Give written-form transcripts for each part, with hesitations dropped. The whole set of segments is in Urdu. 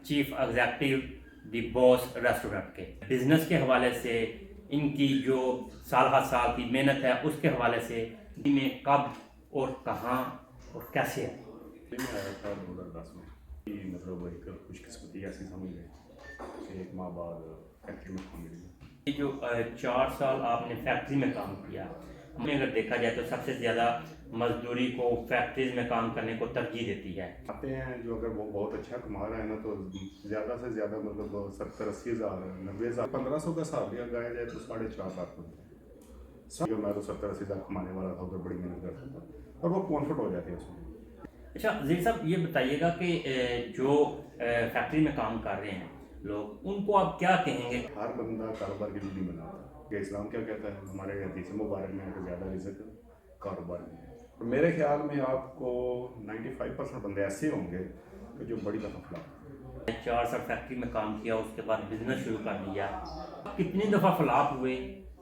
Chief executive The Boss Restaurant کے بزنس کے حوالے سے ان کی جو سال ہر سال کی محنت ہے اس کے حوالے سے میں کب اور کہاں اور کیسے ہے؟ میں آیا تھا 2010 میں مطلب ایک خوش قسمتی ایسی سمجھ گئی کہ ایک ماہ بعد فیکٹری میں کام ملی۔ یہ جو 4 سال آپ نے فیکٹری میں کام کیا، ہمیں اگر دیکھا جائے تو سب سے زیادہ مزدوری کو فیکٹریز میں کام کرنے کو ترجیح دیتی ہے۔ آتے ہیں جو اگر وہ بہت اچھا کما رہے ہیں نا تو زیادہ سے زیادہ مطلب 70-80 ہزار 90 ہزار 1500 کا حساب لیا گایا جائے تو 4.5 لاکھ بنتے ہیں۔ میں تو 70-80 ہزار کمانے والا تھا، ادھر بڑی محنت کرتا تھا اور وہ کانفرٹ ہو جاتے ہیں اس میں۔ اچھا ظہیر صاحب، یہ بتائیے گا کہ جو فیکٹری میں کام کر رہے ہیں لوگ، ان کو آپ کیا کہیں گے؟ ہر بندہ کاروبار کے لیے نہیں بناتا کہ اسلام کیا کہتا ہے، ہمارے حدیث مبارک میں ہے کہ زیادہ رزق کاروبار میں ہے۔ اور میرے خیال میں آپ کو 95% بندے ایسے ہوں گے کہ جو بڑی دفعہ فلاپ 4 سال فیکٹری میں کام کیا، اس کے بعد بزنس شروع کر لیا، کتنی دفعہ فلاپ ہوئے،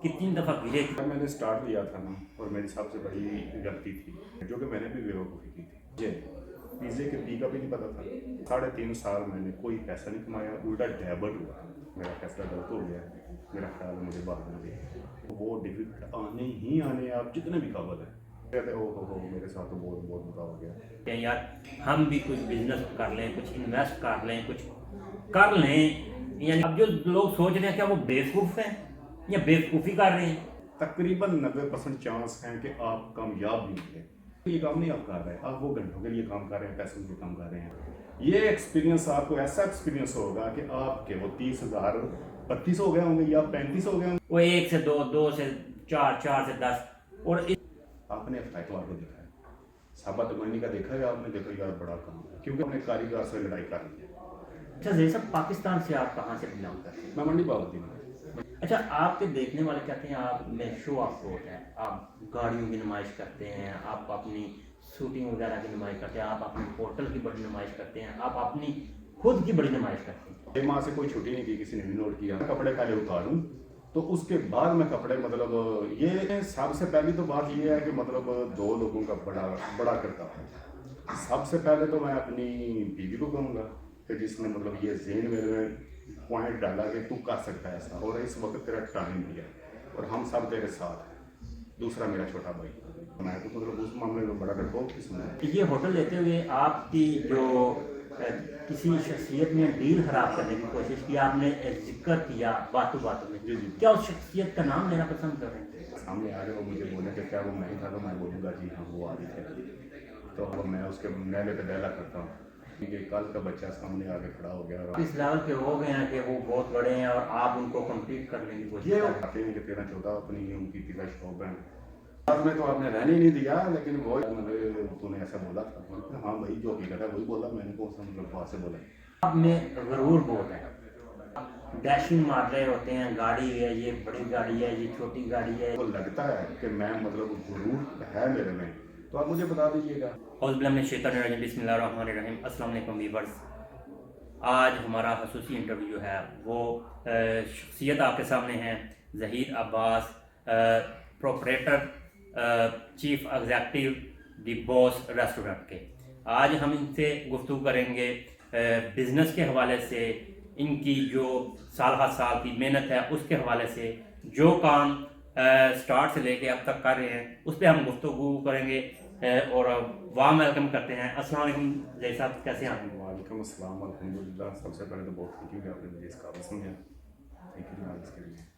کتنی دفعہ گرے؟ میں نے سٹارٹ لیا تھا نا، اور میری سب سے بڑی غلطی تھی جو کہ میں نے بھی بیوقوفی کی تھی، مجھے پیزے کے پی کا بھی نہیں پتا تھا۔ 3.5 سال میں نے کوئی پیسہ نہیں کمایا، الٹا ڈیبٹ ہوا، میرا فیصلہ غلط ہو گیا، میرا خیال ہے مجھے باہر مل گیا۔ وہ ڈیفیکٹ آنے ہی آنے، آپ جتنے بھی قابل ہیں کہتے ہو میرے ساتھ تو بہت بہت برا ہو گیا کہ یار ہم بھی کچھ بزنس کر لیں، کچھ انویسٹ کر لیں، کچھ کر لیں۔ یعنی اب جو لوگ سوچ رہے ہیں کیا وہ بیوقوف ہیں یا بیوقوفی کر رہے ہیں؟ تقریباً 90% چانس ہیں کہ آپ کامیاب بھی ہوں گے۔ یہ کام نہیں آپ کر رہے، آپ وہ گھنٹوں کے لیے کام کر رہے ہیں، پیسوں کے لیے کام کر رہے ہیں۔ یہ ایکسپیرینس آپ کو ایسا ایکسپیرینس ہوگا کہ آپ کے وہ 30,000 32 ہو گئے ہوں گے یا 35 ہو گئے ہوں گے، وہ 1 سے 2، 2 سے 4، 4 سے 10، اور آپ نے اتوار کو دیکھا ہے، صحابہ تمانی کا دیکھا ہے، آپ نے دیکھا یار بڑا کام ہے کیونکہ ہم نے کاریگر سے لڑائی کر لی ہے۔ اچھا ظہیر صاحب، پاکستان سے آپ کہاں سے بلانگ کرتے ہیں؟ میں منڈی پاورتی میں۔ اچھا، آپ کے دیکھنے والے کہتے ہیں آپ میں شو آف بہت ہے، آپ گاڑیوں کی نمائش کرتے ہیں، آپ اپنی شوٹنگ وغیرہ کی نمائش کرتے ہیں، آپ اپنے ہوٹل کی بڑی نمائش کرتے ہیں، آپ اپنی خود کی بڑی نمائش کرتے ہیں۔ ایک ماہ سے کوئی چھٹی نہیں کی، کسی نے نہیں نوٹ کیا۔ کپڑے پہلے اتاروں تو اس کے بعد میں کپڑے مطلب یہ سب سے پہلی تو بات یہ ہے کہ مطلب 2 لوگوں کا بڑا کرتا ہوں۔ سب سے پہلے تو میں اپنی بیوی کو کہوں گا کہ جس نے مطلب یہ ذہن میرے پوائنٹ ڈالا کہ تو کر سکتا ہے ایسا، اور اس وقت تیرا ٹائم دیا اور ہم سب تیرے ساتھ ہیں۔ دوسرا میرا چھوٹا بھائی، میں تو مطلب اس معاملے میں بڑا کرتا ہوں قسم ہے۔ یہ ہوٹل لیتے ہوئے آپ کی جو کسی شخصیت نے ڈیل خراب کرنے کی کوشش کی، آپ نے ذکر کیا باتوں میں، جی کیا اس شخصیت کا نام لینا پسند کر رہے ہیں؟ سامنے آ گئے وہ مجھے بولے کہ کیا وہ میں ہی تھا، تو میں بولوں گا جی ہاں وہ آ گئے تھے، تو اب میں اس کے نیلے پہ ڈیلا کرتا ہوں کیونکہ کل کا بچہ سامنے آ کے کھڑا ہو گیا اور اس لیول کے ہو گئے ہیں کہ وہ بہت بڑے ہیں اور آپ ان کو کمپلیٹ کرنے کی کوشش یہ کر رہے ہیں۔ کہتے ہیں کہ 13-14 اپنی ان کی تیرا شوق ہے، بعد میں تو آپ نے رہنے ہی نہیں دیا، لیکن وہ تو نے ایسا بولا تھا۔ ہاں بھائی جو حقیقت ہے وہی بولا، میں نے کون سا مطلب بات سے بولا۔ آپ میں غرور بہت ہے، ڈیشنگ مار رہے ہوتے ہیں، گاڑی ہے، یہ بڑی گاڑی ہے، یہ چھوٹی گاڑی ہے۔ کو لگتا ہے کہ میں مطلب غرور ہے میرے میں، تو آپ مجھے بتا دیجیے گا۔ اعوذ باللہ من الشیطان الرجیم، بسم اللہ الرحمن الرحیم۔ السلام علیکم ویورز، آج ہمارا خصوصی انٹرویو جو ہے وہ شخصیت آپ کے سامنے ہے، Zaheer Abbas, proprietor chief executive The Boss Restaurant کے۔ آج ہم ان سے گفتگو کریں گے بزنس کے حوالے سے، ان کی جو سال ہر سال کی محنت ہے اس کے حوالے سے، جو کام سٹارٹ سے لے کے اب تک کر رہے ہیں اس پہ ہم گفتگو کریں گے، اور وارم ویلکم کرتے ہیں۔ السلام علیکم ظہیر صاحب، کیسے ہیں آپ؟ وعلیکم السلام، الحمدللہ۔ سب سے پہلے تو بہت تھینک یو کہ آپ نے مجھے اس قابل سمجھا، تھینک یو اس کے لیے۔